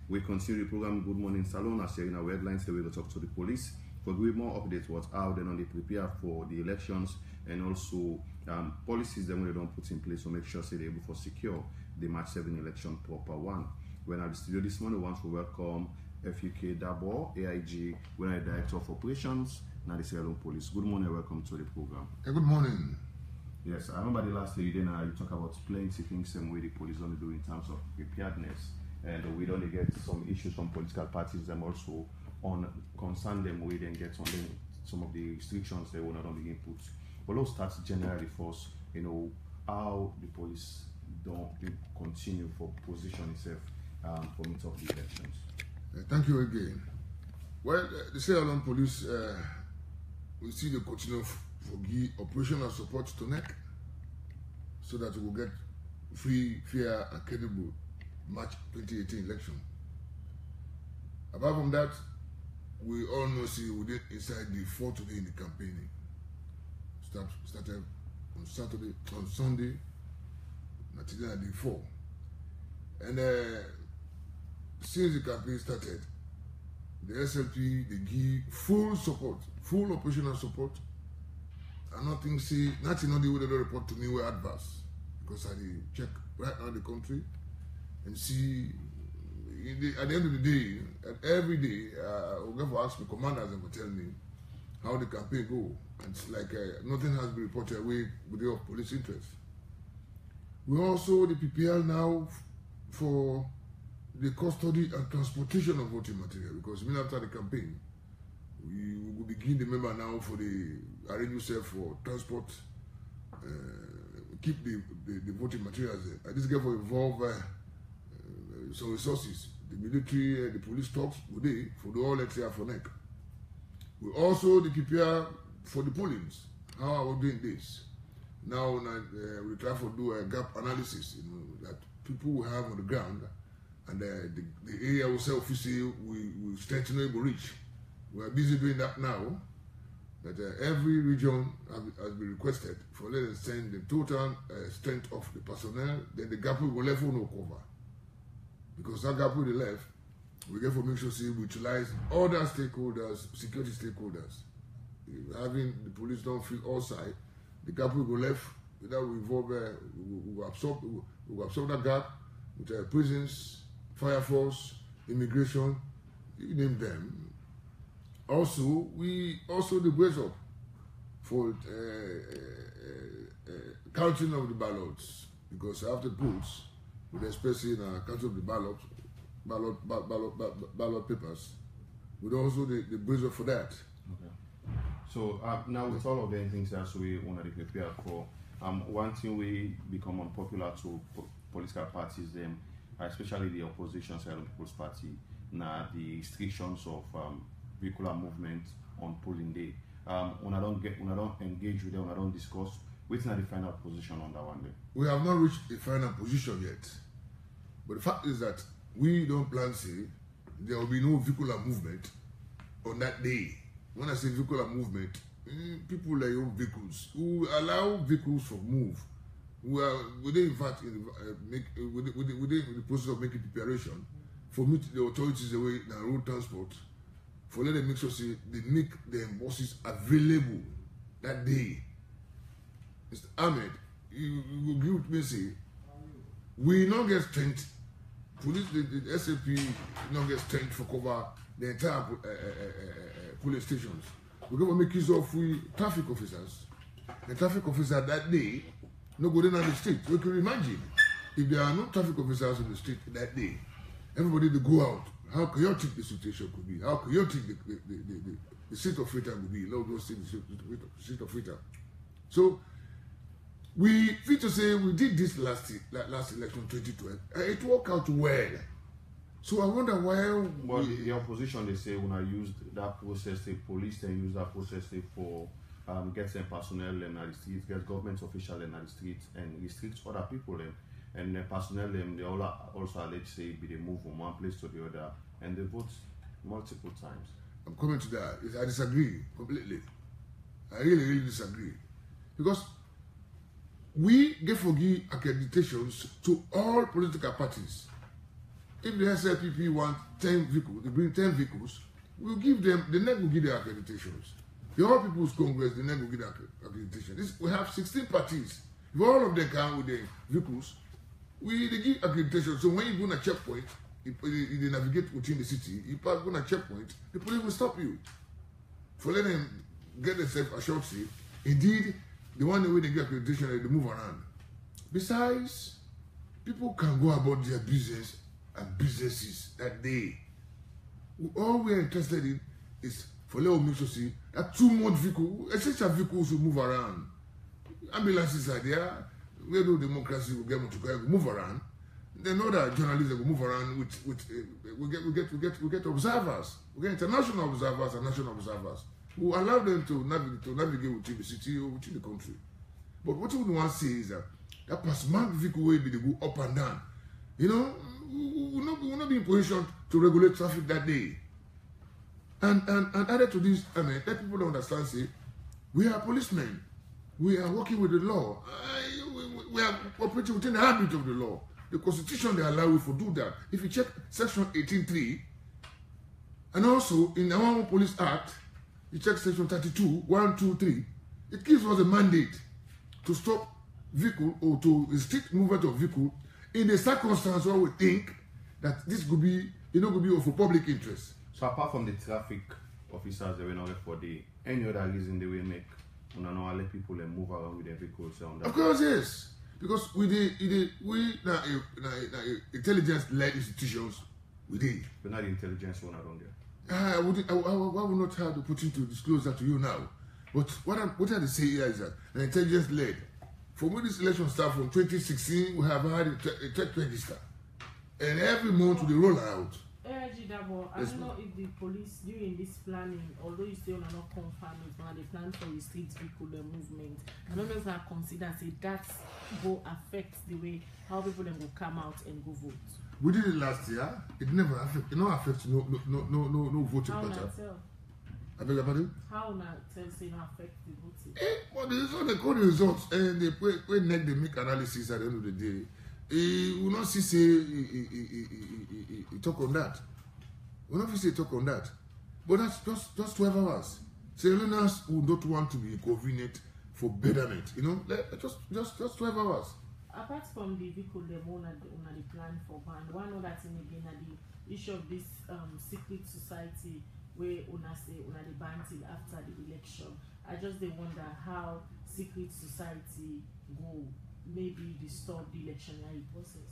We continue the program Good Morning Salon as sharing our headlines. We will talk to the police for giving more updates what's out and on they prepare for the elections and also policies that they don't put in place to make sure they're able to secure the March 7 election proper one. We're at the studio this morning. We want to welcome FUK Dabo, AIG, we're the Director of Operations, now the Sierra Leone Police. Good morning, welcome to the program. Good morning. Yes, I remember the last day you talk about plenty things same way the police only do in terms of preparedness, and we don't get some issues from political parties them also on concern them we then get on them some of the restrictions they will not only input. But let's start generally first, how the police don't continue for position itself for meet of the elections. Thank you again. Well, the Sierra Leone Police we see the continue for give operational support to NEC so that we will get free, fair, and credible March 2018 election. Apart from that, we all know see we did inside the 4 today in the campaigning. Started on Sunday, today at the 4. And since the campaign started, the SLP they give full support, full operational support. And nothing on the way they don't report to me were adverse because I check right now the country and see at the end of the day, every day, I'll go for ask my commanders and will tell me how the campaign go. And it's like nothing has been reported away with the police interest. We also the PPL now for the custody and transportation of voting material because even after the campaign, we will begin the member now for the arrange yourself for transport, keep the voting materials there. And this guy will involve some resources. The military, the police talks today for the all let's say for NEC. We also the prepare for the pollings. How are we doing this? Now we try to do a gap analysis, that people will have on the ground, and the area will say officially we strengthen able reach. We are busy doing that now. That every region has been requested for let us send the total strength of the personnel. Then the gap will left will no cover. Because that gap will the left, we get for make sure we utilize other stakeholders, security stakeholders. Having the police don't feel all side, the gap will go left. Without we involve, we will absorb that gap with prisons, fire force, immigration, you name them. Also, we the brace up for counting of the ballots because after polls, with especially in counting of the ballot papers, we also the brace up for that. Okay. So now with all of the things that we want to prepare for, one thing we become unpopular to political parties, them, especially the opposition side of the People's Party, now the restrictions of vehicular movement on polling day. When I don't engage with them, when I don't discuss, what's not the final position on that one day? We have not reached a final position yet. But the fact is that we don't plan to say there will be no vehicular movement on that day. When I say vehicular movement, people like own vehicles who allow vehicles to move. Within in fact within the process of making preparation for meet the authorities away the road transport. For let them make sure they make the buses available that day. Mr. Ahmed, you give me say, we not get strength. Police, the SAP not get strength for cover the entire police stations. We're going to make use of traffic officers. The traffic officer that day no go down on the street. We can imagine if there are no traffic officers on the street that day, everybody to go out. How chaotic the situation could be, how chaotic the state of freedom would be, Lord knows the state of freedom. So, we feel to say we did this last election 2012, it worked out well. So I wonder why. Well, the opposition they say when I used that process, the police they use that process for get some personnel in the streets, get government officials in the streets, and restrict other people and the personnel they all also let's say they move from one place to the other and they vote multiple times. I'm coming to that. I disagree completely. I really disagree because we give accreditations to all political parties. If the SLPP want 10 vehicles, they bring 10 vehicles, we'll give them, the NEC will give their accreditations. The All People's Congress, the NEC will give their accreditation. We have 16 parties. If all of them come with their vehicles, they give accreditation. So when you go on a checkpoint, they navigate within the city, you pass on a checkpoint, the police will stop you. For letting them get themselves assured safe. Indeed, the one way they get accreditation, they move around. Besides, people can go about their business and businesses that day. All we are interested in is for let us make sure see that 2 month vehicle, essential vehicles will move around. Ambulances are there, where no democracy will get to move around. They know that journalists will move around we get observers. We get international observers and national observers who allow them to navigate within the city or within the country. But what we want to say is that pass-mark vehicle way they go up and down. You know, we will not be in position to regulate traffic that day. And added to this, I mean, let people understand, say, we are policemen. We are working with the law. We are operating within the habit of the law. The Constitution, they allow you to do that. If you check Section 18.3, and also in the Our Police Act, you check Section 32, 1, 2, 3, it gives us a mandate to stop vehicle or to restrict movement of vehicle in the circumstance where we think that this could be, could be of a public interest. So apart from the traffic officers, they will not for any other reason they will make, not let people move around with their vehicles. Of course, yes. Because we intelligence-led institutions, we did. But not the intelligence one around there. I would not have the opportunity to disclose that to you now. But what I say here is that an intelligence-led. From when this election started from 2016, we have had a tech register. And every month we roll out. AIG Dabo, I don't know if the police during this planning, although you still are not confirmed it, but they plan for restrict vehicle movement. I don't know if I consider say that will affect the way how people then will come out and go vote. We did it last year. It never affects. It no affects no voting pattern. I beg your pardon? How not say not affect the voting? Well, there's all the good results, and they make analysis at the end of the day. We will not see talk on that. We will not see talk on that. But that's just 12 hours. Ceylonians who don't want to be inconvenient for betterment, just 12 hours. Apart from the vehicle, the plan for one other thing again, the issue of this secret society where the ban till after the election. I just wonder how secret society go maybe disturb the electionary process.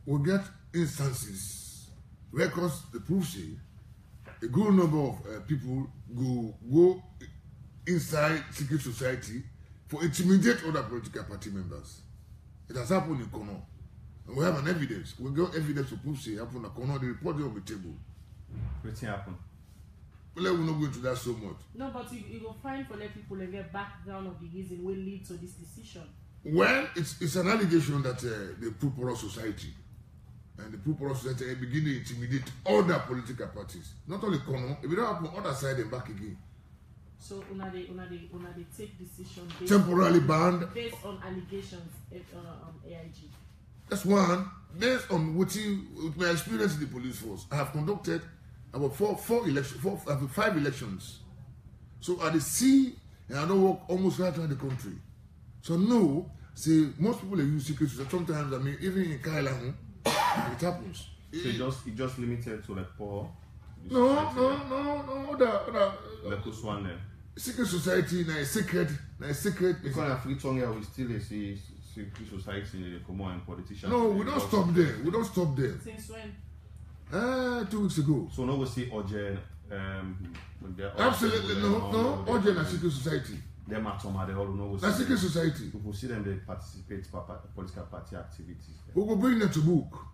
We'll get instances, records, the proof say a good number of people go inside secret society for intimidate other political party members. It has happened in Kono. And we have an evidence. We got evidence to prove say happened in Kono. They report it on the table. What's happened? Well, we're not going to that so much. No, but you will find for let people get background of the reason will lead to this decision. Well, it's an allegation that the Purpura Society and the Purpura Society begin to intimidate other political parties. Not only Kono, if it don't happen on other side and back again. So, they take decision temporarily banned based on allegations on AIG. That's one. Based on with my experience in the police force, I have conducted about 5 elections. So I see, and I don't work almost right around the country. So no, say most people use secret society. Sometimes I mean even in Kailahu, it happens. So it just limited to the poor. No. The secret society, na secret. Because in free tongue here, we still see secret society, common and politicians. No, we don't stop there. Since when? 2 weeks ago. So now we see Ojen. Absolutely no. Ojen and secret society. Them at some they all know. That's secret society. We will see them they participate in political party activities. We will bring them to book.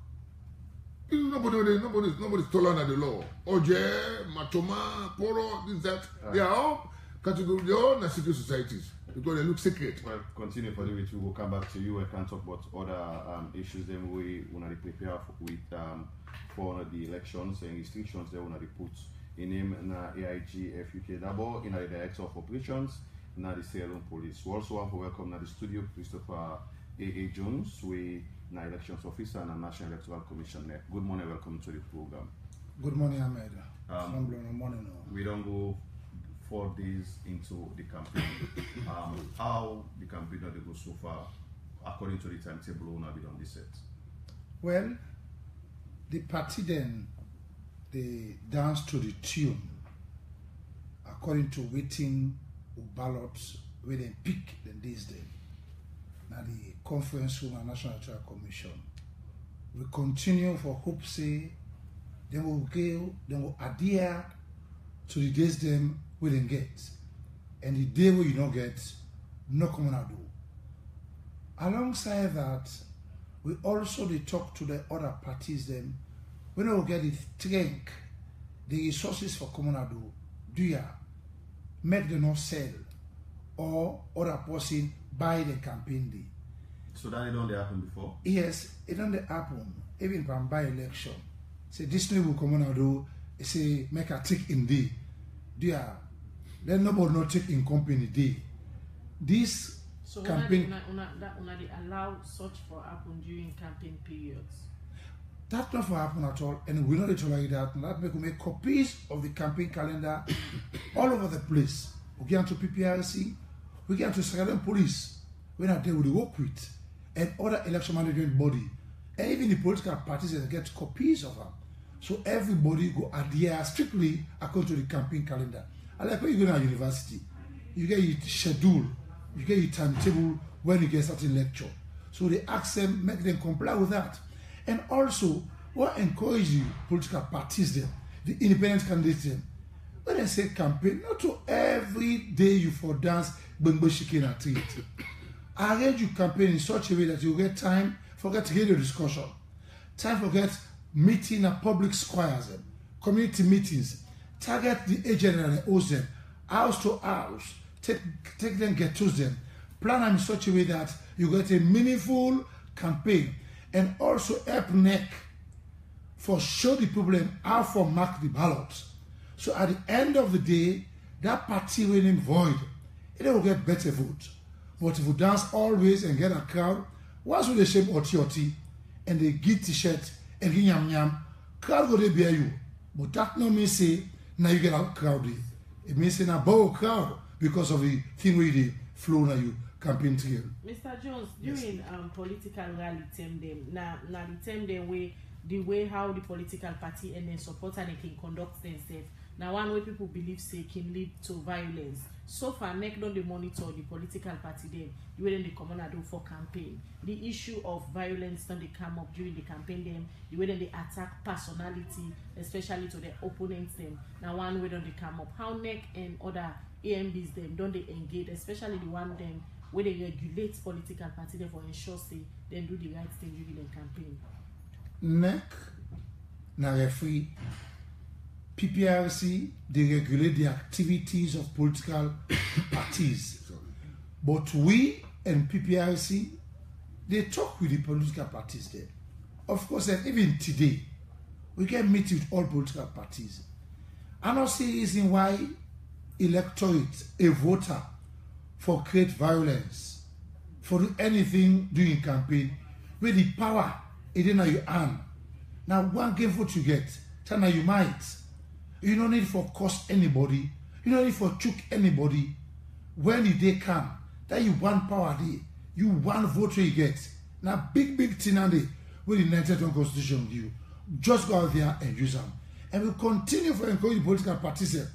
Nobody's taller than the law. Oje, Matoma, Poro, this, that. They are all categories. They are all secret societies because they look secret. Well, continue for the which we will come back to you and can talk about other issues. Then we want to prepare for the elections and restrictions. They want to put in name na AIG FUK Dabo in the director of operations na the Sierra Leone Police. We also want to welcome na the studio Christopher A.A. Jones. We na elections officer and National Electoral Commission. Good morning, welcome to the program. Good morning, Ahmed. Morning. We don't go 4 days into the campaign. How the campaign don't go so far, according to the timetable, will not be on this set? Well, the party then, they dance to the tune according to waiting ballots where they pick the days then. Now the conference room and National Electoral Commission. We continue for hope say they will adhere to the days them we didn't get. And the day where you don't get, no common do. Alongside that, we also they talk to the other parties them when we will get the strength, the resources for common do ya make them not sell or other person buy the campaign day. So that it don't happen before? Yes, it don't happen. Even from by election. Say this new will come on do say make a tick in day. There. Then nobody not take in company day. This so campaign they allow such for happen during campaign periods. That's not for happen at all, and we not tolerate that. And that make copies of the campaign calendar all over the place. We get to PPRC, we get to Sierra Police, when they will work with, and other election management body, and even the political parties that get copies of them. So everybody go adhere strictly according to the campaign calendar. I like when you go to university, you get your schedule, you get your timetable when you get certain lecture. So they ask them, make them comply with that. And also, what encourage the political parties them, the independent candidates them, when they say campaign, not to every day you for dance, bumbo chicken and treat. Arrange your campaign in such a way that you get time for get radio discussion, time for get meeting at public squares, community meetings, target the agent and the host them, house to house, take them, get to them, plan them in such a way that you get a meaningful campaign. And also help NEC for show the problem how for mark the ballots. So at the end of the day, that party winning void, it will get better vote. But if you dance always and get a crowd, once with the shape oti and they give t-shirt and give yam yam, crowd will they bear you. But that no mean say now you get a crowd. It means say now bow crowd because of the thing where they flow now you. Campaign trail. Mr. Jones, during political rally term them, now the term them way the way how the political party and then supporter they can conduct themselves. Now one way people believe say can lead to violence. So far, NEC don't they monitor the political party them, the way they come on and do for campaign. The issue of violence don't they come up during the campaign them, the way they attack personality, especially to their opponents them. Now one way don't they come up. How NEC and other AMBs them don't they engage, especially the one them where they regulate political party them for ensure say they do the right thing during the campaign. NEC na referee PPRC they regulate the activities of political parties. But we and PPRC they talk with the political parties there. Of course, and even today we get meet with all political parties. I don't see reason why electorate, a voter, for create violence, for do anything during campaign, where the power is in your hand. Now one game vote you get, tell you might. You don't need for cost anybody, you don't need for choke anybody. When the day come, that you one power day, you one vote you get. Now big thing on the where the 19th Constitution give you. Just go out there and use them. And we continue for encouraging political parties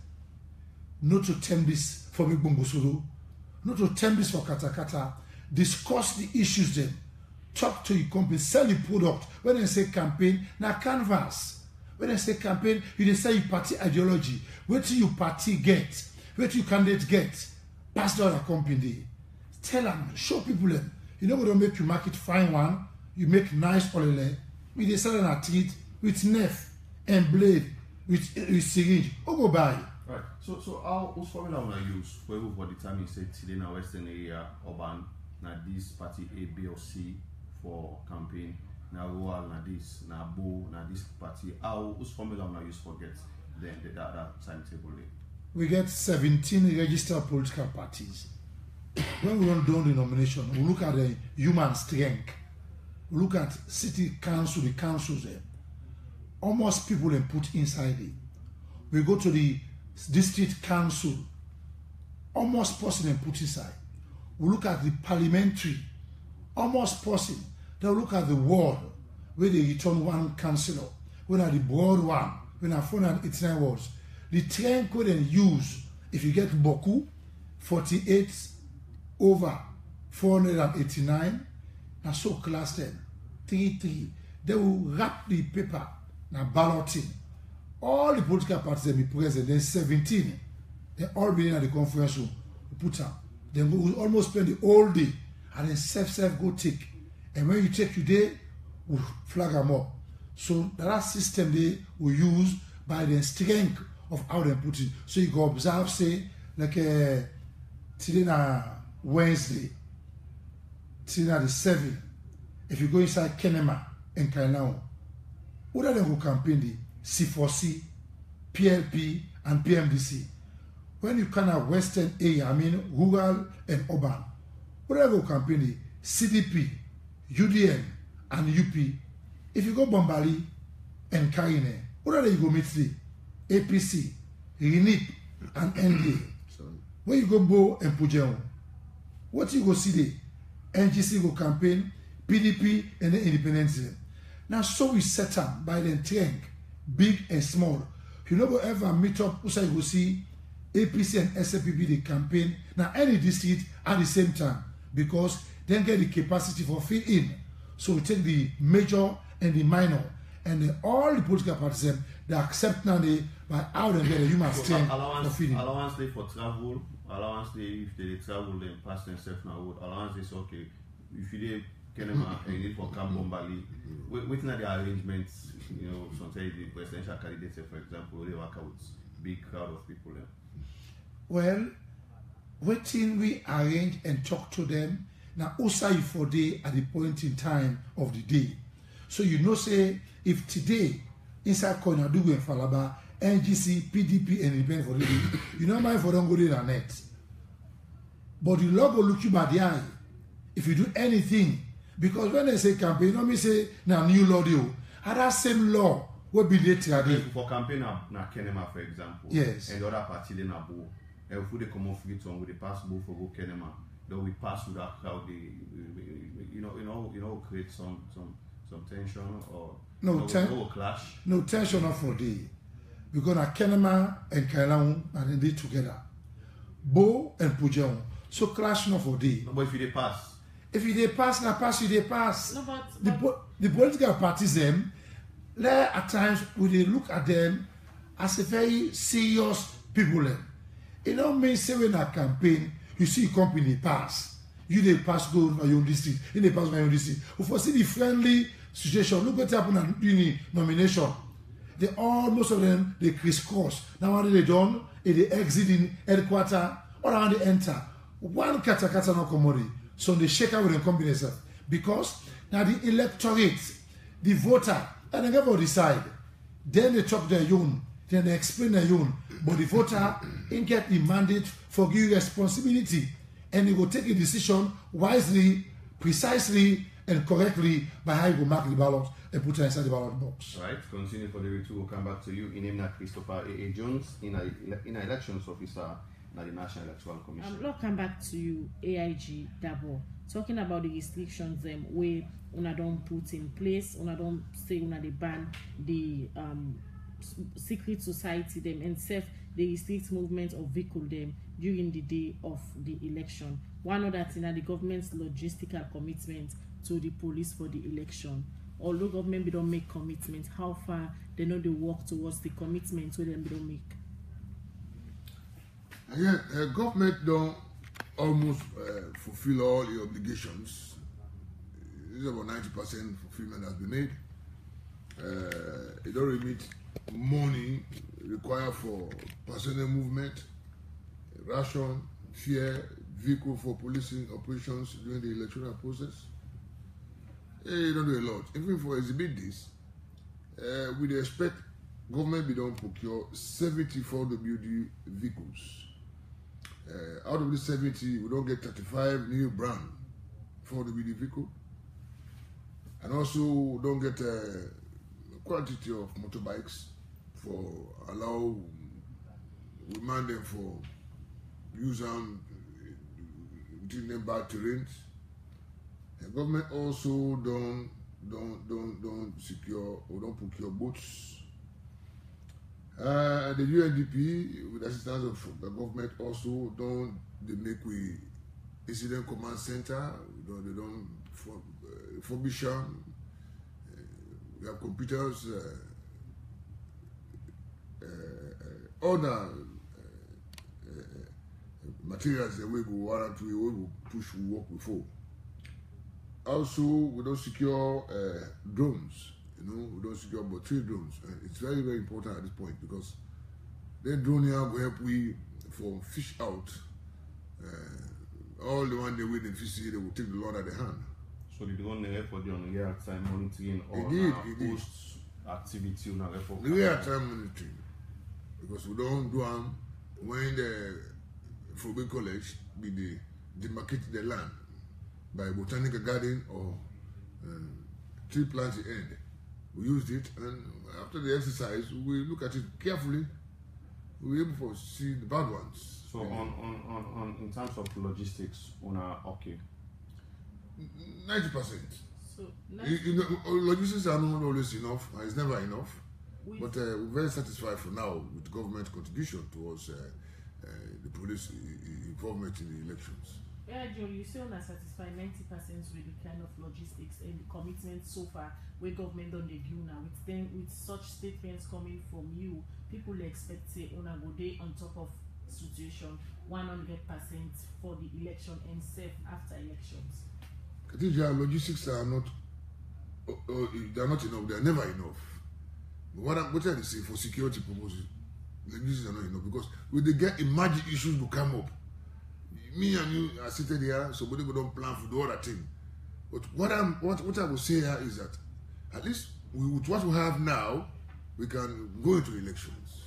not to tempt this for me Bombosolo, not to tempt this for Katakata, discuss the issues then, talk to your company, sell your product. When they say campaign, now canvas. When they say campaign, you say your party ideology. Wait till your party get, wait till your candidate get, pass down a company. Tell them, show people them. You know what will make you market fine one, you make nice olele, with the sell a teeth, with knife and blade, with syringe. Oh, go buy. Right. So whose formula will I use for the time you say today now Western area urban now this party A, B or C for campaign now rural now this now Bo now this party whose formula will I use for get the other timetable? We get 17 registered political parties. When we run down the nomination, we look at the human strength. We look at city council, the councils there. Almost people are put inside it. We go to the district council, almost person and put inside. We look at the parliamentary, almost person. Then we look at the ward, where they return one councillor. When are the broad one, when are 489 wards. The train code and use, if you get Boku, 48 over 489, now so class 10, 3. They will wrap the paper, now balloting. All the political parties will be present, then 17, they all be in at the conference room, we put up. Then we will almost spend the whole day, and then self go take. And when you take your day, we flag them up. So that system they will use by the strength of how they put it. So you go observe, say, like today na Wednesday, today na the 7th. If you go inside Kenema and Kainao, what are they who campaign the C4C, PLP, and PMDC? When you kind of Western area, I mean rural and urban, what are they who campaign the CDP, UDN, and UP? If you go Bombali and Kaine, what are they go meet the APC, RINIP, and NDA? When you go Bo and Pujeo, what you go see the NGC go campaign, PDP, and the independence. Now, so we set up by the trend, big and small. You never ever meet up, also you go see APC and SFPP the campaign. Now, any district at the same time, because then get the capacity for fit in. So we take the major and the minor, and then all the political parties, they accept now by how they get a human strength for feeding. Allowance day for travel, allowance day if they travel then pass themselves now would allowance is okay. If you did Kenema and you need for Camp Bombali, waiting at the arrangements, you know, sometimes the presidential candidates, for example, they work out with big crowd of people. Well, waiting we arrange and talk to them. Now, also for day at the point in time of the day. So you know, say, if today, inside Konadugu and Falaba, NGC, PDP, and independent for the day, you know, mind for them go to the net. But the law will look you by the eye if you do anything. Because when they say campaign, you know me say, now new law deal. And that same law will be later. For campaign, na Kenema, for example, yes. And the other party, they na Bo. And if they come off with one, with the pass Bo for go Kenema. Then we pass with that crowd, create some tension or no clash. No tension not for day. Because na Kenema and Kailaun and they together. Bo and Pujao. So clash not for day. No, but if they pass. If they pass, na pass, if they pass. No, but the political parties them, there at times we they look at them as a very serious people. It don't mean say when a campaign you see company pass. You they pass go by your own district. You they pass by your own district. We foresee the friendly situation. Look what happened in the nomination. They all most of them they crisscross. Now what they done? They exit in headquarters or around they enter. One kata no commodity. So they shake out with the company itself. Because now the electorate, the voter, and they never decide. Then they talk their own. Then they explain their own. But the voter ain't get the mandate for give responsibility. And he will take a decision wisely, precisely, and correctly by how you will mark the ballot and put it inside the ballot box. Right, continue for the review. We'll come back to you. In name na Christopher A. Jones, in elections officer na the National Electoral Commission. Let's come back to you, AIG Dabo. Talking about the restrictions where una don't put in place, una don't say una they ban the secret society them and self the restrict movement of vehicle them during the day of the election. One other thing the government's logistical commitment to the police for the election. Although government don't make commitment, how far they know they work towards the commitment where they don't make. Again, government don't almost fulfill all the obligations. It's about 90% fulfillment has been made. It don't remit money required for personnel movement, ration, fare, vehicle for policing operations during the electoral process. You don't do a lot. Even for exhibit this, we expect government be done procure 74 WD vehicles. Out of the 70, we don't get 35 new brand for WD vehicle. And also don't get a quantity of motorbikes for allow remand them for use them in them bad terrains. The government also don't secure or don't procure boats. The UNDP, with assistance of the government, also don't they make we incident command center. They don't furbish them. We have computers, other materials that we go warrant we will push we work before. Also, we don't secure drones. You know, we don't secure about 3 drones. It's very, very important at this point because then drone here will help we for fish out. All the one they win in fish, they will take the law at the hand. So the drone help for the on real-time monitoring or post activity on real the real-time monitoring. Because we don't do them when the Fobe College be the demarcate the land by botanical garden or tree plants end. We used it, and after the exercise, we look at it carefully. We were able to see the bad ones. So on in terms of logistics, on our okay. 90%. So Logistics are not always enough. It's never enough. But we're very satisfied for now with government contribution towards the police involvement in the elections. Yeah, John, you say on satisfied 90% with the kind of logistics and the commitment so far where government on the view now. With such statements coming from you, people expect say on a good day on top of situation 100% for the election and safe after elections. Khadija, logistics are not they're not enough, they're never enough. But what I say for security purposes, logistics are not enough because when they get emerging issues to come up, me and you are seated here, somebody go don't plan for the other thing. But what I will say here is that at least with what we have now, we can go into elections.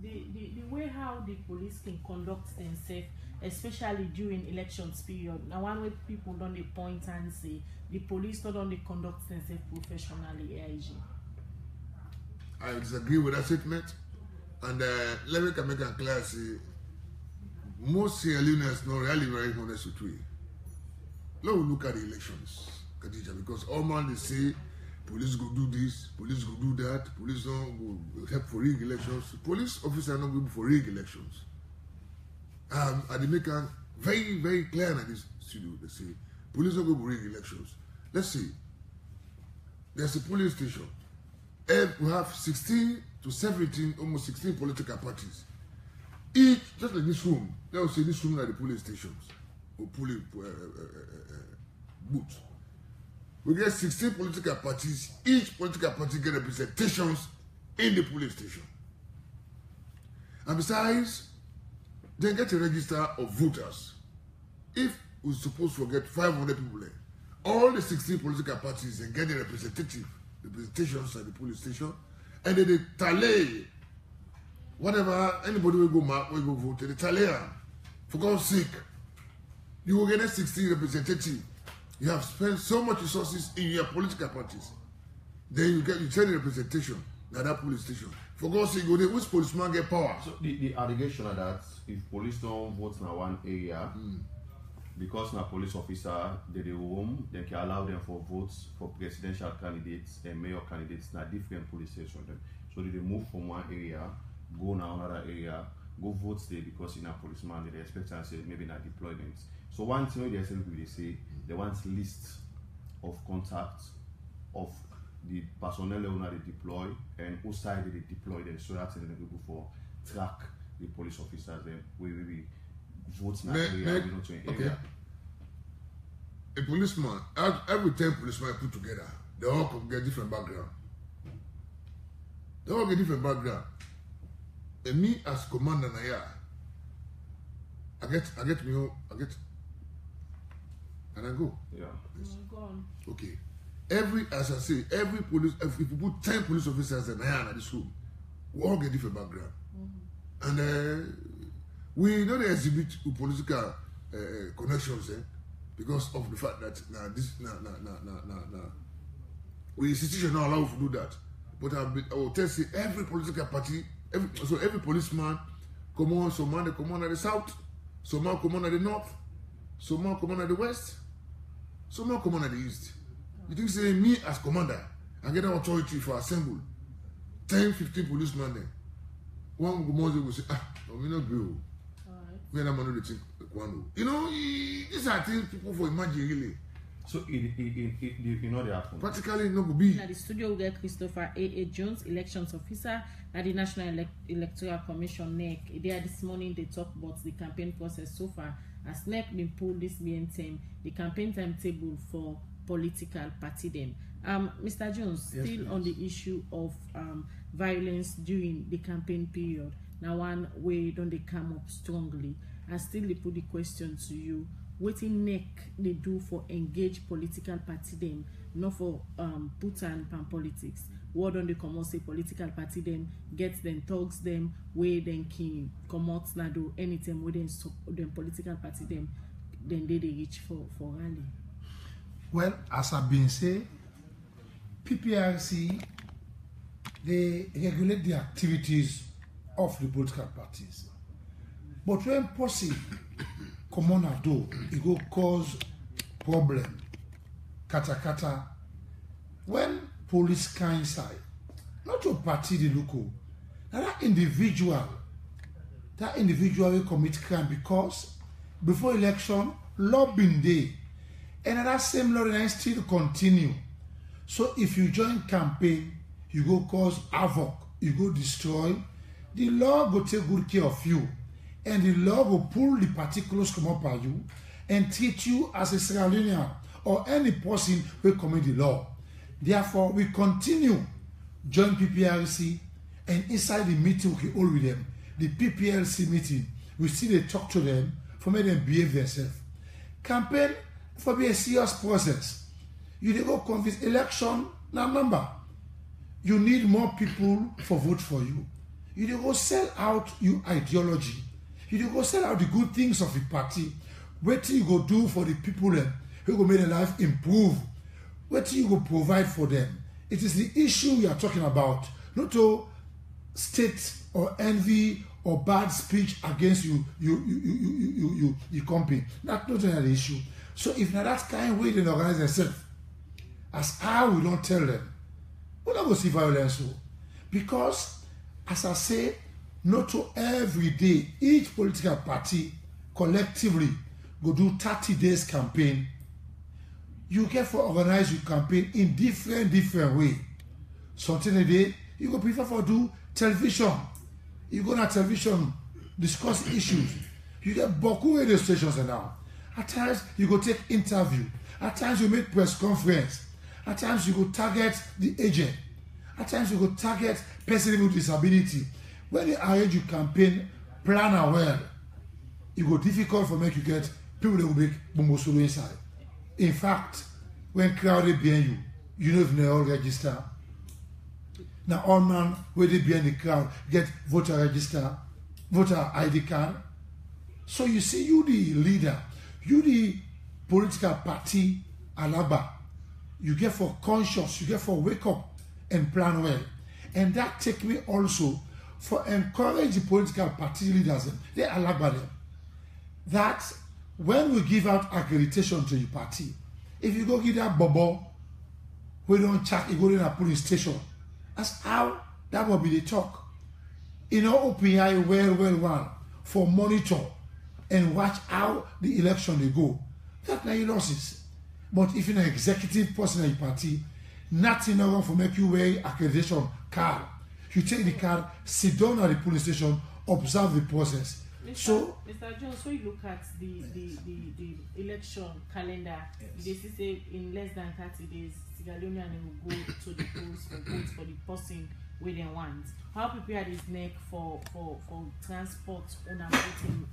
The way how the police can conduct themselves, especially during elections period. Now one way people don't point and say the police not only conduct themselves professionally, AIG. I disagree with that statement, and let me make a clear say. Most Sierra Leoneans not really very honest with we. Let us look at the elections, Khadija, because all man they say police go do this, police go do that, police don't go help for rig elections. Police officers not go for rig elections. And they make a very, very clear in this studio. They say police don't go for rig elections. Let's see. There's a polling station. We have 16 to 17, almost 16 political parties. Each, just like this room, they will say this room are the polling stations or polling booths. We get 16 political parties. Each political party get representations in the polling station. And besides, they get a register of voters. If we're supposed to get 500 people there, all the 16 political parties and get the representations at the polling station, and then they tally whatever anybody will go mark, will go vote, the Italian. For God's sake, you will get a 16 representative. You have spent so much resources in your political parties. Then you send the representation at that police station. For God's sake, go there, which policeman get power? So the allegation of that if police don't vote in one area, because na police officer they roam, they can allow them for votes for presidential candidates and mayor candidates in a different police station. So they move from one area, go now another area, go vote there because in a policeman they expect to say maybe not deployments. So one thing they say they want list of contacts of the personnel who they deploy and whose side they deploy them, so that's the people for track the police officers then we vote in that area, we not to an area. A policeman, every 10 policemen put together, they all get different background. They all get different background. And me as commander Naya, I get, and I go. Yeah. Go on. Okay. As I say, every police, if you put 10 police officers in Naya at this room, we all get different background. And we don't exhibit political connections because of the fact that the institution not allow you to do that. But I will tell you, every political party, every policeman, come on, some man they come on at the south, some man come on at the north, some man come on at the west, some man come on at the east. You think say me as commander, I get an authority for assemble 10, 15 policemen there. One will say, we not go. We are not going to think. You know, these are things people for imagine really. So you know they happen. Practically no go be. At the studio we get Christopher A. Jones, elections officer at the National Electoral Commission NEC. There this morning they talk about the campaign process so far. As NEC been pulled this time, the campaign timetable for political party them. Mr. Jones, yes, still please. on the issue of violence during the campaign period. Now one way don't they come up strongly. I still they put the question to you. What in NEC they do for engage political party them, not for put and pan politics. What don't they come out say political party them, get them, thugs them, way then king, come out now do anything where them political party them, then they reach for rally. Well, as I've been saying, PPRC, they regulate the activities of the political parties. But when posse come on a do, it go cause problem, kata. When police can inside, not your party the local, that individual will commit crime because before election, law been there. And that same law and still continue. So if you join campaign, you go cause havoc, you go destroy, the law go take good care of you. And the law will pull the particulars come up by you and treat you as a Sierra Leonean or any person who commit the law. Therefore, we continue join PPRC, and inside the meeting we hold with them, the PPRC meeting, we still talk to them for make them behave themselves. Campaign for be a serious process. You dey go convince election now number. You need more people for vote for you. You dey go sell out your ideology. You dey go sell out the good things of the party. What you go do for the people who go make their life improve? What you go provide for them? It is the issue we are talking about, not to state or envy or bad speech against you company. That's not the issue. So if not that kind way they organize themselves, as how we don't tell them, we're not going to see violence. Because, as I say, not to every day, each political party collectively go do 30 days campaign. You get for organize your campaign in different way. Something a day, you go prefer for do television. You go on television, discuss issues. You get Boku radio stations now. At times, you go take interview. At times, you make press conference. At times, you go target the agent. At times, you go target person with disability. When you arrange your campaign, plan well. It go difficult for make you get people that will make Bombosolo inside. In fact, when crowded behind you know if they all register. Now, all man where they behind the crowd get voter register, voter ID card. So you see, you the leader, you the political party alaba, you get for conscious, you get for wake up and plan well. And that take me also for encourage the political party leaders, they alaba them, that when we give out accreditation to your party, if you go give that bobo, we don't check, you go in a police station. That's how that will be the talk. You know, OPI well for monitor and watch how the election they go. That's not your losses. But if you're an executive person in your party, nothing wrong for make you wear accreditation card. You take the card, sit down at the police station, observe the process. Mr. Jones, when you look at the election calendar, they say in less than 30 days, Sierra Leonean will go to the polls for vote for the person where they want. How prepared is NEC for transport on a voting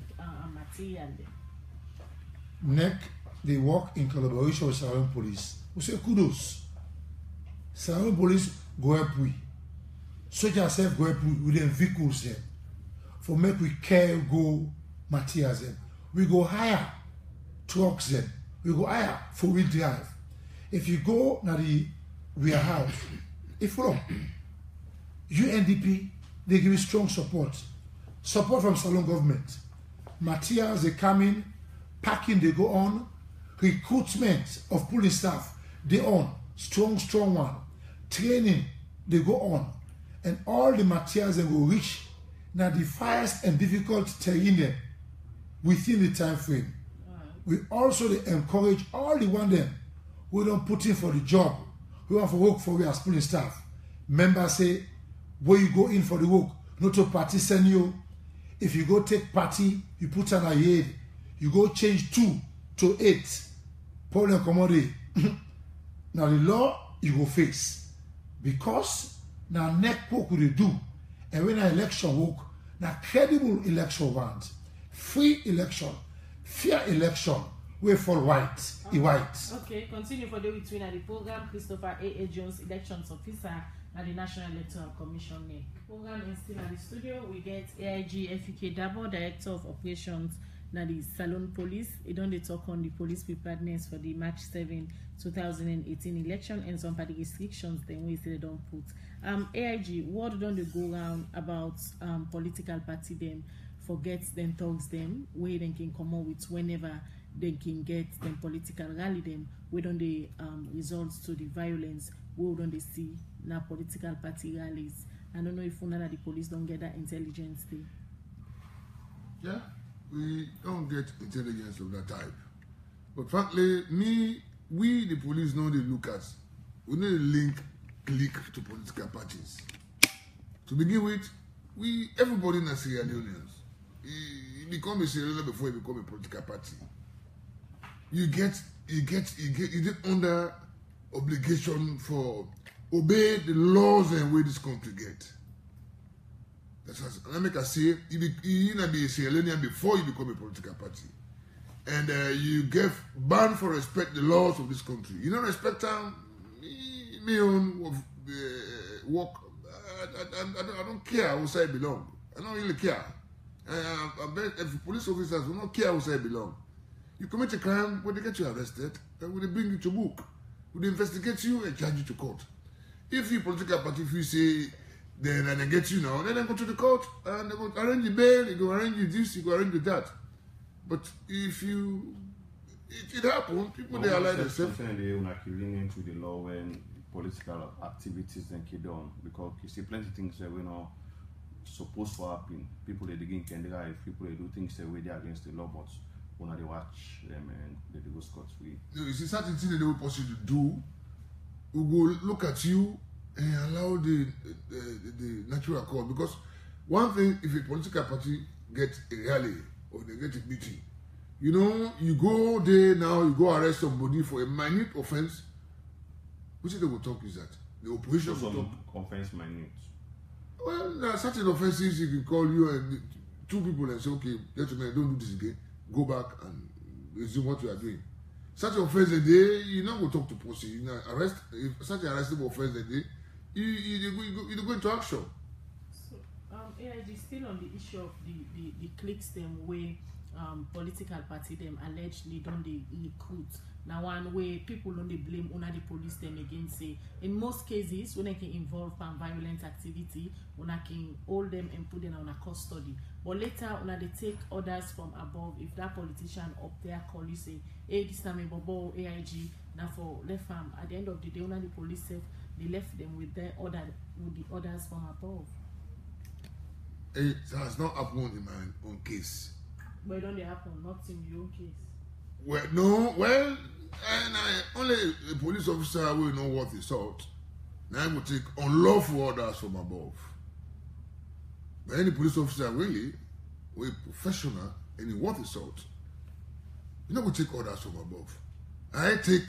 material then? NEC, they work in collaboration with Sierra Leone Police. We say kudos. Sierra Leone Police go help we. Soldiers self go help we with them vehicles there. For make we care go materials them. We go hire trucks them. We go hire 4-wheel drive. If you go na the we are out. If from UNDP, they give strong support. Support from Salon government. Materials, they come in, packing, they go on. Recruitment of police staff, they on. Strong one. Training, they go on. And all the materials they will reach now the fast and difficult terrain within the time frame. We also encourage all the one them who don't put in for the job, who want to work for we as police staff. Members say, where you go in for the work, not to party send you. If you go take party, you put on a head, you go change 2 to 8. Problem commodity. Now the law you go face. Because now neck work will do. And when an election work, now credible election want, free election, fair election, we fall white. Okay, continue for the between the program. Christopher A. Jones, elections officer at the National Electoral Commission. Program is still at the studio. We get AIG FUK Dabo, Director of Operations at the Salon Police. He don't talk on the police preparedness for the March 7, 2018 election and some party restrictions then we say they don't put. AIG, what don't they go around about political party them forget them talks them where they can come up with whenever they can get them political rally them where don't they results to the violence where don't they see now political party rallies. I don't know if one of the police don't get that intelligence there. Yeah, we don't get intelligence of that type. But frankly, we the police know they look at, we know they click to political parties. To begin with, everybody in the Sierra Leoneans, you become a Sierra Leone before you become a political party. You get under obligation for obey the laws and way this country get. That's what I make a say. You not be a Sierra Leonean before you become a political party. And you get banned for respect the laws of this country. You don't respect them, me own work. I don't care how I belong. I don't really care. I bet if police officers will not care how I belong. You commit a crime, when they get you arrested, when they bring you to book, when they investigate you and charge you to court. If you political party, if you say, then they get you now, then they go to the court and they go arrange the bail, they go arrange you this, you go arrange you that. But if you, it happens, people they allow themselves. They are leaning into the law when political activities then keep on because you see plenty of things that we know supposed to happen. People they begin can drive, people they do things that way they against the law, but when they watch them and they go scot free. You see certain things that they will possibly do, we will look at you and allow the natural course. Because one thing, if a political party gets a rally or they get a meeting, you know, you go there now, you go arrest somebody for a minute offense. Which they will talk is that? The operation will talk. Offense minute. Well, there are certain offenses you can call you and 2 people and say, okay, gentlemen, don't do this again. Go back and resume what you are doing. Such offense a day, you not go talk to police. You know, arrest. If such an arrestable offense a day, you go into action. So, AIG still on the issue of the cliques them where political party them allegedly don't they recruit. Now one way people don't they blame on the police them again say in most cases when they can involve violent activity, when I can hold them and put them on a custody. But later when they take orders from above, if that politician up there call you say, hey, this time Bobo AIG now for left farm at the end of the day when the police said they left them with the orders from above. It has not happened in my own case. But it don't happen, not in your own case. Well, no, well, and only a police officer will know what is sought. Now I will take unlawful orders from above. But any police officer really, or a professional, and what is sought, you know, we take orders from above. I take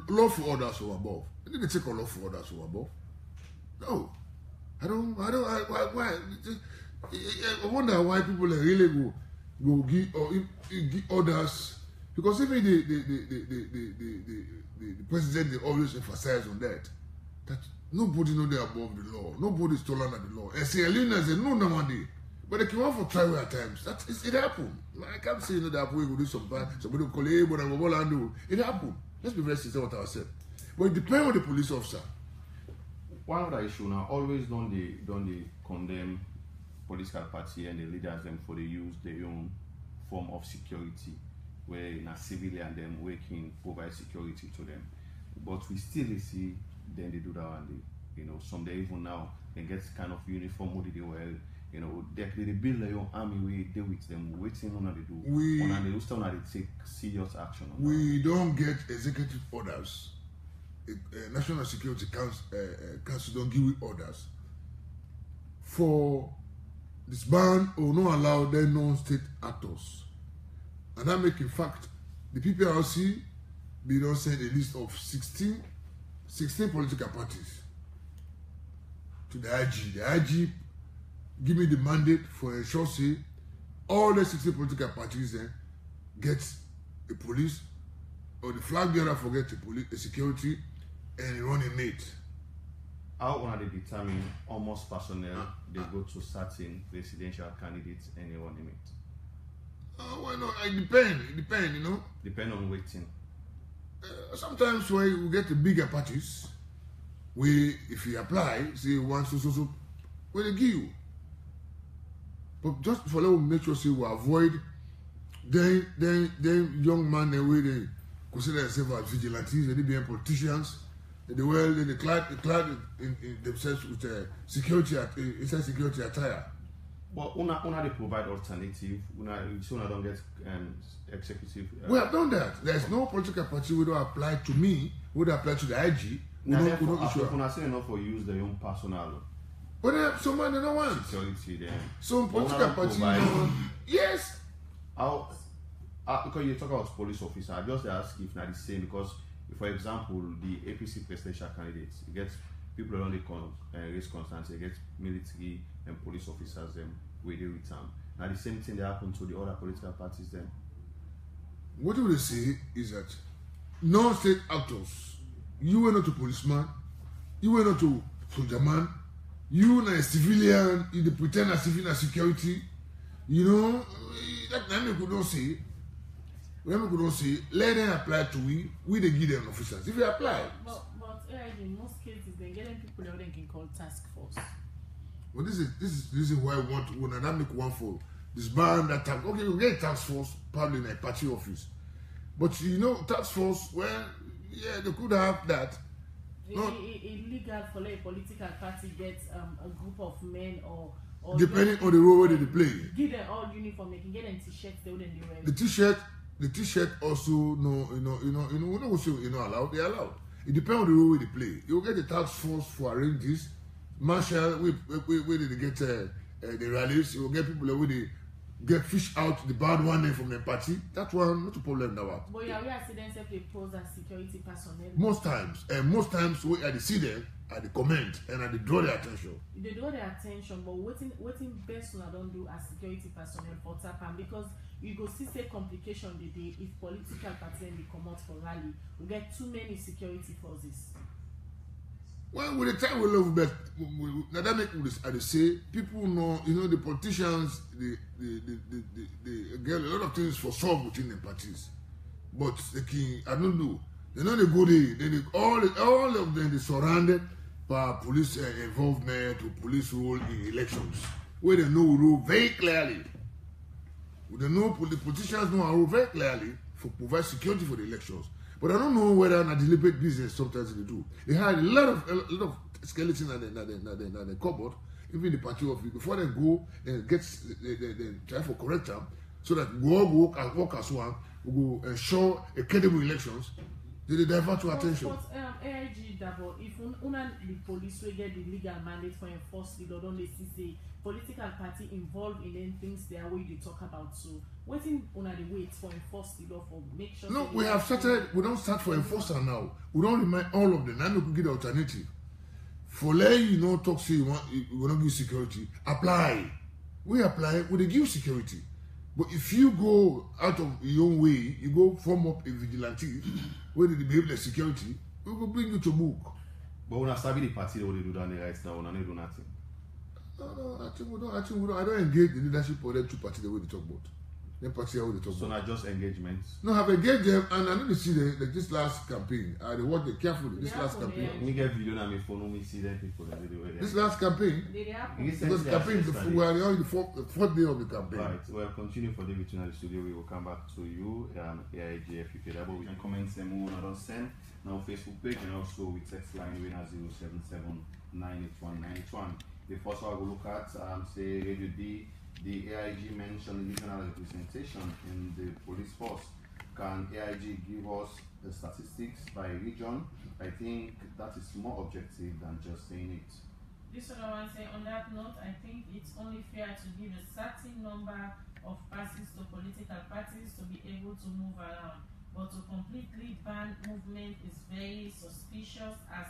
lawful orders from above. I didn't take unlawful orders from above. No, I don't. Why? I wonder why people really go give orders. Because even the president, they always emphasize on that nobody know they're above the law. Nobody is taller than the law. And Sierra Leoneans, they know nowadays. But they came out for trial at times. It happened. I can't say that we will do some bad. Somebody will call, hey, but I will do. It happened. Let's be very sincere with ourselves. But it depends on the police officer. one other issue now, always don't they condemn political party and the leaders them for they use their own form of security, where in a civilian them working provide security to them. But we still see then they do that and they, some they even now they get kind of uniform what they wear. They build their own army, we deal with them, waiting on they do. They still take serious action on we don't get executive orders. National Security Council don't give orders for disband or not allow their non-state actors. And that make in fact the PPRC they don't send a list of 16 political parties to the IG. The IG give me the mandate for ensure say all the 16 political parties then get a police or the flag bearer forget a security and run a mate. How when they determine almost personnel they go to certain residential candidates and they run a mate? Well, no, it depends, Depend on waiting. Sometimes when we get the bigger parties, if you apply, say one so, where they give you. But just for let make sure say we avoid then young man the way they consider themselves as vigilantes, they be politicians, they clad in themselves with security attire. But una they provide alternative. Una don't get executive. We have done that. There is no political party who don't apply to me, who don't apply to the IG. Una say enough for use their own personal. But some man they don't want. Security then. Some political party don't want. Yes. How? Because you talk about police officer, I just ask if not the same because, for example, the APC presidential candidates, you get people around the raise concerns, you get military and police officers them where they return. Now the same thing that happened to the other political parties then. What we say is that non-state actors, you are not a policeman, you are not a soldier man, you are a civilian, you pretend as civilian security, that we could not say. When we could not say, let them apply to we they give them officers. If you apply. But in most cases, they're getting people that they can call task force. Well, this is why I want to when make one for disband that task. Okay, we get task force probably in a party office. But task force, well, yeah, they could have that. Illegal for a political party gets a group of men or depending on the role where they play. Give them all uniform, they can get them t-shirts, they wouldn't do it. The t-shirt also allowed. They're allowed. It depends on the role where they play. You will get the task force for arrange this. Marshal, where they get the rallies. You will get people where they get fish out the bad one day from the party. That one not a problem now. But we are seeing them they pose as security personnel. Most times we at the see them at the comment and at the draw their attention. They draw their attention, but waiting best one I don't do as security personnel for TAPAM because you go see say complication the day if political party and they come out for rally, we get too many security forces. Well, with the time we love but that make I say people know the politicians they get a lot of things for solve within the parties, but I don't know. They know they go there. Then all of them they surrounded by police involvement or police role in elections, where they know rule very clearly. They know the politicians know rule very clearly for provide security for the elections. But I don't know whether in a deliberate business sometimes they do. They had a lot of skeletons in the cupboard, even the party office, before they go and get they try for correct them, so that we all work as one, we go ensure a credible elections. They divert to attention. But AIG double if the police will get the legal mandate for enforcement, don't they see political party involved in them things they are way they talk about. So waiting on the wait for enforcement law for make sure. No, we have started. We don't start for enforcer now. We don't remind all of them. Now we could get alternative. For let talk say you want to give security. Apply. We apply. We give security. But if you go out of your own way, you go form up a vigilante where they behave like security, we will bring you to book. But when I start the party, they will do that right now. When I do nothing. No, I think we don't. I don't engage the leadership of the two parties the way they talk about. Then party how they talk So about. not just engagements. No, have engaged them, and I need to see this last campaign. They watch it carefully. This Yeah, last for campaign. them. Me get video na me phone, me see them people that they do it. This last campaign. They happen. Yes. Because the campaign, we are on the fourth day of the campaign. Right. Well, continue for the between the studio. We will come back to you. AIGF UK. But we can comment some more on our send now Facebook page and also with text line winner 077-981-981. The first one we look at say Radio D. The AIG mentioned regional representation in the police force. Can AIG give us the statistics by region? I think that is more objective than just saying it. This other one say, on that note, I think it's only fair to give a certain number of passes to political parties to be able to move around. But to completely ban movement is very suspicious, as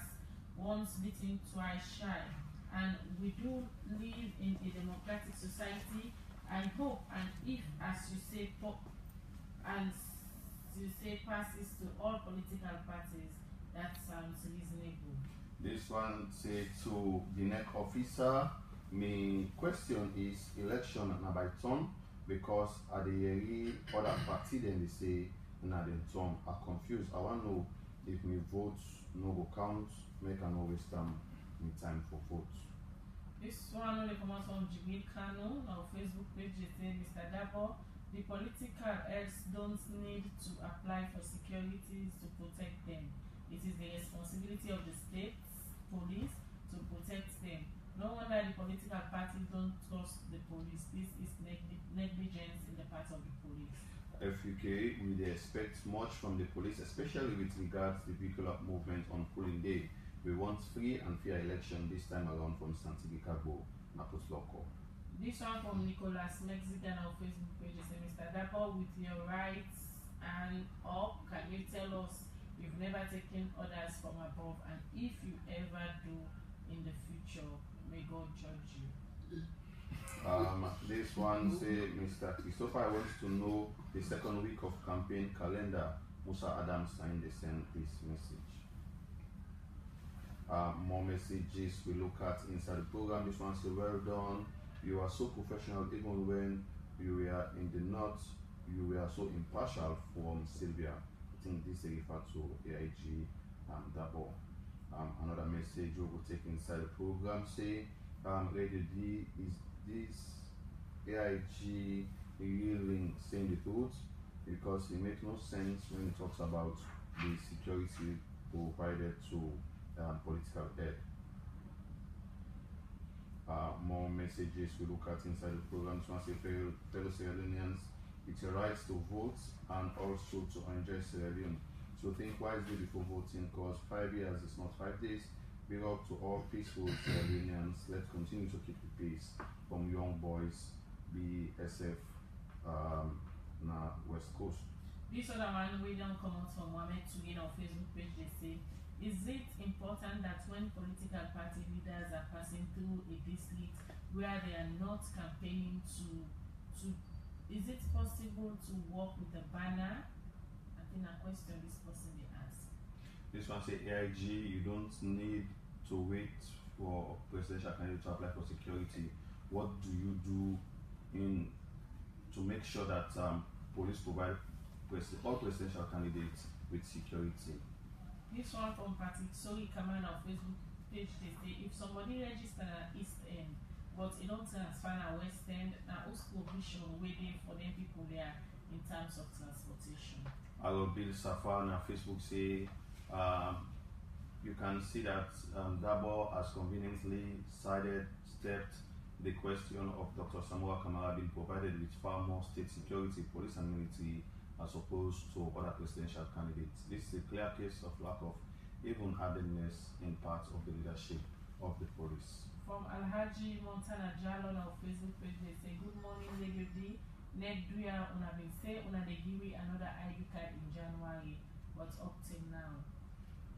once bitten, twice shy. And we do live in a democratic society. I hope, and if, as you say, passes to all political parties, that sounds reasonable. This one say to the next officer, my question is election na by turn, because at the other party then they say na the turn. I'm confused. I want to know if my votes no go count, make an always time for votes. This one only comes from Jibril Kano, our Facebook page. They say, Mr. Dabo, the political heads don't need to apply for securities to protect them. It is the responsibility of the state police to protect them. No wonder the political parties don't trust the police. This is negligence in the part of the police. FUK, we expect much from the police, especially with regards to the vehicular movement on polling day. We want free and fair election this time around from Santiago Cabo, Napos Loco. This one from Nicolas Mexican on Facebook page. They say, Mr. Dapper, with your rights and up, can you tell us you've never taken orders from above, and if you ever do in the future, may God judge you. This one say, Mr. Christopher wants to know the second week of campaign calendar. Musa Adams signed they send this message. More messages we look at inside the program. This one say, well done. You are so professional, even when you were in the north, you were so impartial from Sylvia. I think this is referred to AIG Dabo. Another message we will take inside the program say, Radio D, is this AIG really saying the truth? Because it makes no sense when it talks about the security provided to political head. More messages we look at inside the program. So I say, fellow Sierra Leoneans, it's your right to vote and also to enjoy Sierra Leone. So think wisely before voting, because 5 years is not 5 days. Big up to all peaceful Sierra Leoneans. Let's continue to keep the peace from young boys, BSF, West Coast. This other one, we don't come out from Mohamed Tugin on Facebook page. They say, is it important that when political party leaders are passing through a district where they are not campaigning to is it possible to walk with a banner? I think a question this person they ask. This one say, AIG, you don't need to wait for presidential candidate to apply for security. What do you do to make sure that police provide all presidential candidates with security? This one from Patrick Sori Kaman on Facebook page, they say, if somebody registered at East End, but it don't transfer at West End, now who's provision waiting for them people there in terms of transportation? Our Bill Safar on Facebook say, you can see that Dabo has conveniently stepped the question of Dr. Samuel Kamara being provided with far more state security, police and military as opposed to other presidential candidates. This is a clear case of lack of even-handedness in parts of the leadership of the police. From Alhaji Montana Jalon on Facebook page, they say, good morning, Radio D. Nedria una been say una de give another ID card in January, but up till now.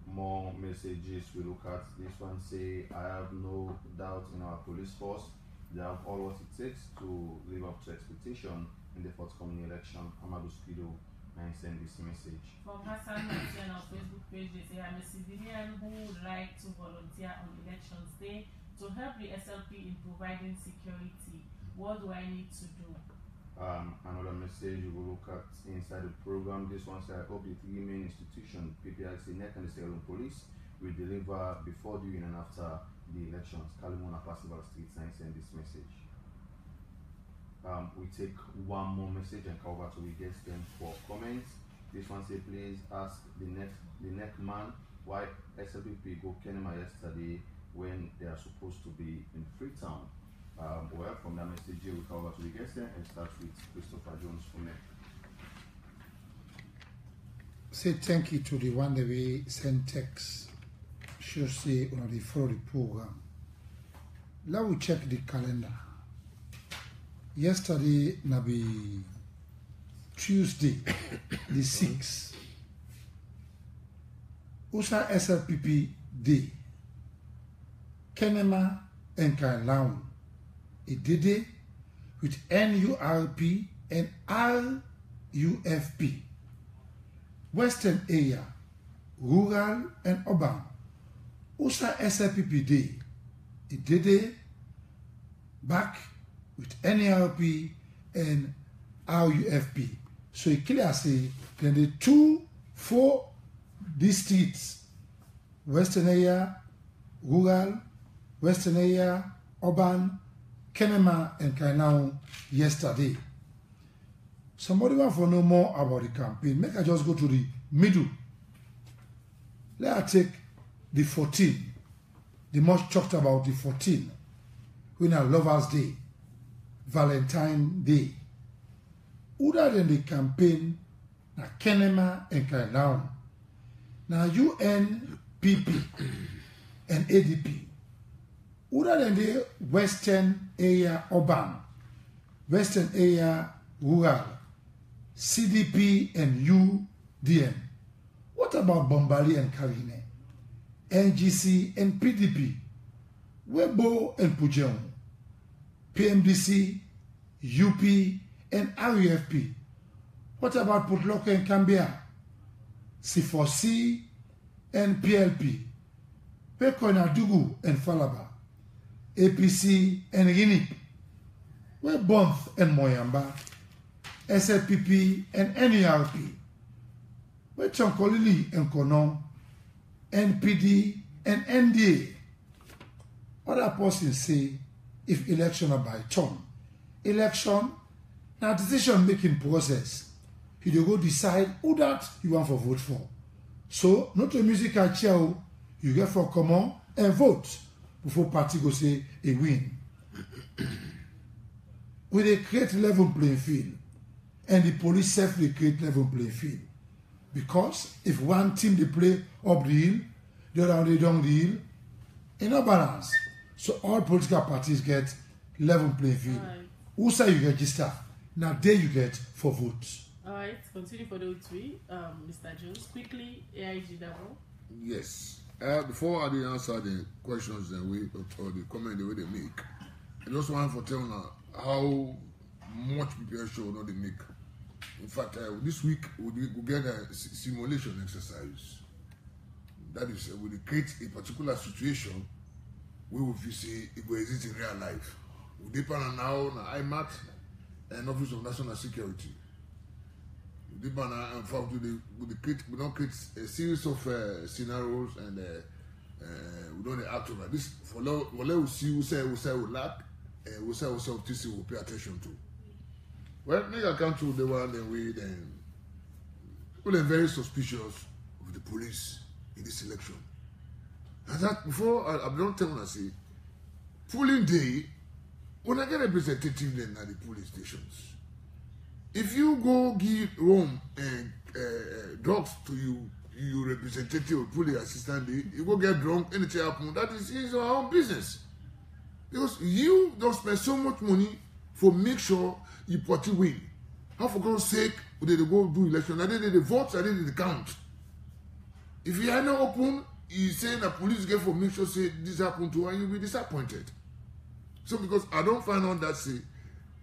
More messages we look at. This one say, I have no doubt in our police force. They have all what it takes to live up to expectation in the forthcoming election. Amadou Skido and send this message. From Hassan Martin on Facebook page, they say, I'm a civilian who would like to volunteer on elections day to help the SLP in providing security. What do I need to do? Another message we will look at inside the program. This one says, I hope the three main institutions, PPRC, NEC, and the Sierra Leone Police, will deliver before, during, and after the elections. Kalimona Passival Street Signs send this message. We take one more message and cover to we get them for comments. This one says, please ask the NEC man why SLPP go Kenema yesterday when they are supposed to be in Freetown. Well, from that message here, we cover to the guest there and start with Christopher Jones from there. Say thank you to the one that we send text. Should say on the follow the program. Now we check the calendar. Yesterday, na be Tuesday, the 6th. Usa SLPP Day. Kenema and Kailaun. It did it with NURP and RUFP. Western area, rural and urban. Usa SLPP Day. It did it back with NURP and RUFP. So it clearly say then the 4 districts, Western area, rural, Western area, urban, Kenema and Kainau yesterday. Somebody want to know more about the campaign. Make I just go to the middle. Let us take the 14. The much talked about the 14. When our Lovers Day, Valentine Day. Other than the campaign, na Kenema and Kainau. Now UNPP and ADP. Other than the Western area urban, Western area rural, CDP and UDM. What about Bombali and Karine, NGC and PDP, Webo and Pujeon, PMDC, UP and RUFP? What about Putloka and Cambia, C4C and PLP, Pekona Dugu and Falaba, APC and RINIP, Webonth and Moyamba, SLPP and NURP, Wechonkolili and Konon, NPD and NDA. Other persons say if election are by turn, election now decision making process. You go decide who that you want to vote for. So not a musical chair you get for common and vote before party go say a win. With a create level playing field, and the police safely create level playing field. Because if one team they play up the hill, the other they down the hill, in no balance. So all political parties get level playing field. Right. Who say you register? Now there you get for votes. Alright, continue for the three, Mr. Jones. Quickly, AIG Davo. Yes. Before I did answer the questions and way or the comment the way they make, I just want to tell now how much people show not they make. In fact, this week we get a simulation exercise. That is, we create a particular situation where we see it will exist in real life. We depend now on IMAT and Office of National Security. We depend on, in fact, we don't create a series of scenarios and we don't act on this. For we see, we say we lack, and we say this we pay attention to. Well, make I come to the one and we then people are very suspicious of the police in this election. And that before I don't tell when I say polling day, when I get representative then at the police stations. If you go give Rome and drugs to you representative or police assistant, you go get drunk, anything happen, that is your own business. Because you don't spend so much money for make sure you party win. How for God's sake would they go do election? I did the votes, I did the count. If you are not open, you say the police get for make sure say this happened to her, you'll be disappointed. So because I don't find out that say,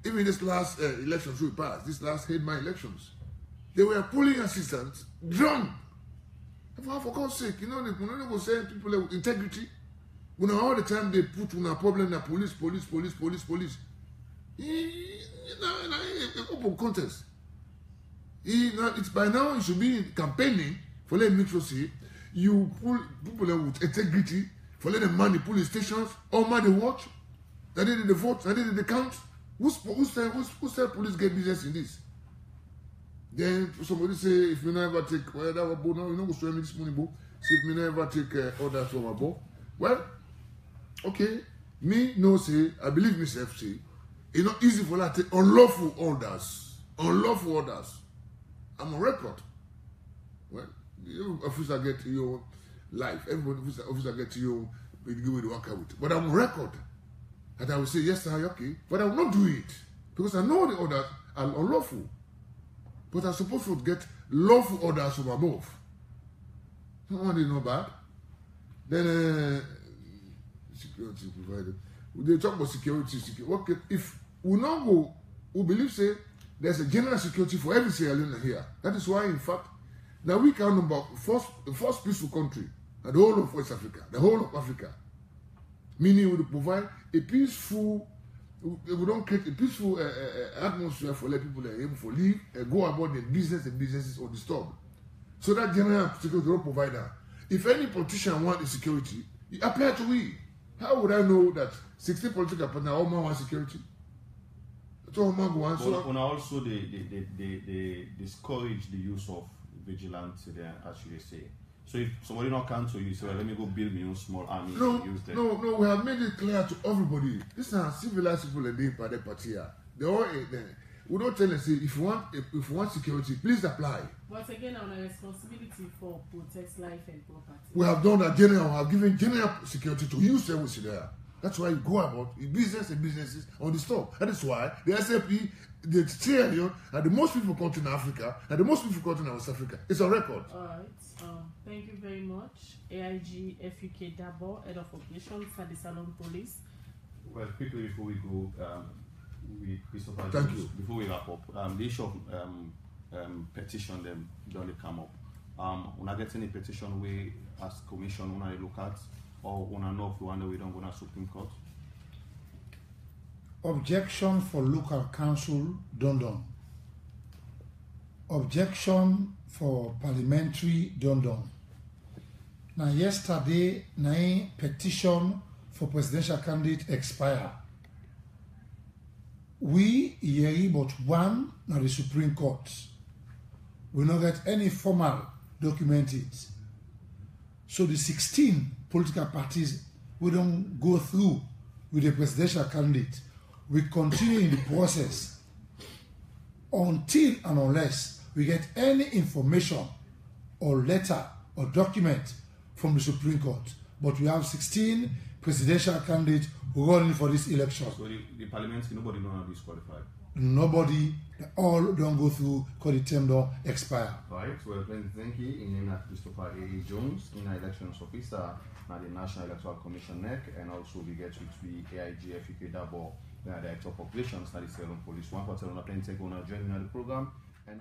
even this last elections we passed, this last headman elections, they were polling assistants drunk. For God's sake, you know, they go say people with integrity. You know, all the time they put on a problem, the police. open contest. It's by now you should be campaigning for let make sure say you pull people with integrity for let them man the police stations or man the watch. That did the vote, that did the count. Who said police get business in this? Then somebody say if you never take that was now you know go show me this money book. Say if me never take orders from above. Well, okay, me no say I believe myself say it's not easy for that to take unlawful orders. Unlawful orders. I'm on record. Well, every officer get your life. Every officer get your way to work out. But I'm on record. And I will say, yes, sir, okay. But I will not do it. Because I know the orders are unlawful. But I'm supposed to get lawful orders from above. No is not bad. Then, security provided. They talk about security. Okay, if we not go, we believe, say, there's a general security for every Sierra Leone here. That is why, in fact, now we count number the first peaceful country, the whole of West Africa, the whole of Africa. Meaning we will provide a peaceful, we don't create a peaceful atmosphere for let people able to live and go about their business and businesses undisturbed. So that general security will provide that. If any politician wants the security, he apply to we. How would I know that 16 political partners all man want security? So also they discourage the use of vigilance there, as you say. So if somebody not come to you, say, well, let me go build my own small army and use them. No, we have made it clear to everybody. These are civilized people and they by the party here. They all we don't tell them say if you want security, please apply. But again, on a responsibility for protect life and property. We have done that general, we have given general security to use service there. That's why you go about business and businesses on the store. That is why the SAP, the Sierra Leone, are the most people country in Africa, and the most people country in West Africa. It's on record. All right. Thank you very much, AIG FUK Dabo, Head of Operations at the Salon Police. Well, quickly before we go, Christopher, thank you. Before we wrap up, the issue of petition them don't come up. When I get any petition, we ask commission when I look at. Or when I know if we don't go to Supreme Court? Objection for local council, Dondon. Objection for parliamentary, Dondon. Now yesterday, petition for presidential candidate expire. We hear but one now the Supreme Court. We not get any formal documented. So the 16 political parties, we don't go through with the presidential candidate. We continue in the process until and unless we get any information or letter or document from the Supreme Court. But we have 16 presidential candidates running for this election. So the parliamentary, nobody knows how disqualified? Nobody, they all don't go through because the term don't expire. Right, well, thank you. In name of Christopher A. Jones, in elections officer, now the National Electoral Commission NEC, and also we get with the AIG FUK Dabo, the Director of Operations, at the Salon Police. One for Salon, take on a joining the program. And